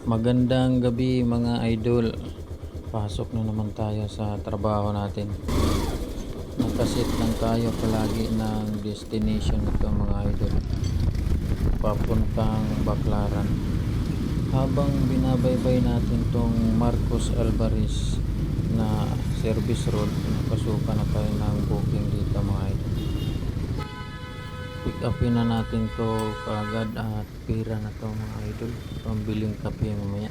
Magandang gabi mga idol. Pasok na naman tayo sa trabaho natin. Nakasit lang tayo palagi ng destination nito mga idol. Papuntang Baclaran. Habang binabaybay natin tong Marcos Alvarez na service road, nakasuka na tayo ng booking dito mga idol. Pick upin na natin to kaagad at pira na to mga idol, pambiling kape mamaya.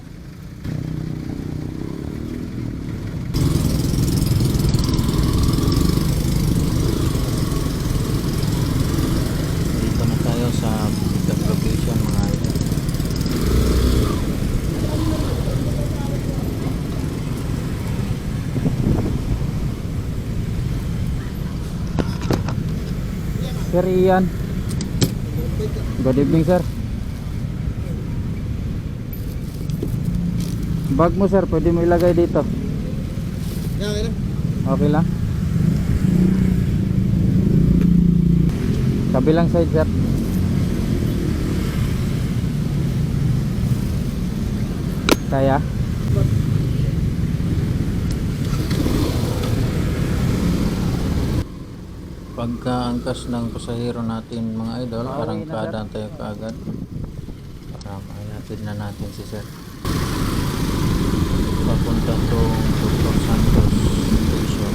Dito na tayo sa pick up location mga idol. Sir Ian, good evening sir. Bag mo sir, pwede mo ilagay dito. Okay lang. Kabilang side sir. Kaya? Pagkaangkas ng pasahero natin mga idol, arangkada tayo kaagad para maayatid na natin si sir papunta tong Dr. Santos Station.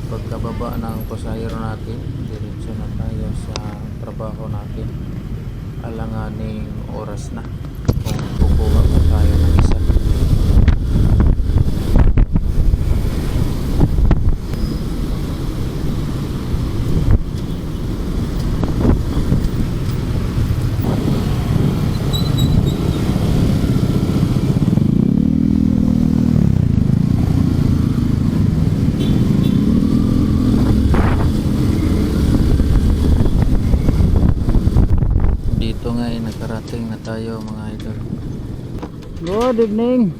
Pagkababa ng pasahero natin, diretso na tayo sa trabaho natin. Alanganing oras na kung kukuha pa tayo ng isa. Dito nga nakarating na tayo mga idol. Good evening.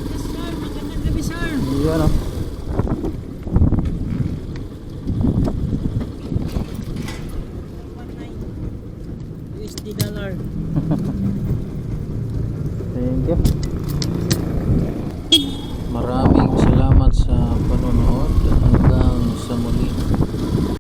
Yes sir, magandang gabi sir. Yan o. $19 USD. Thank you.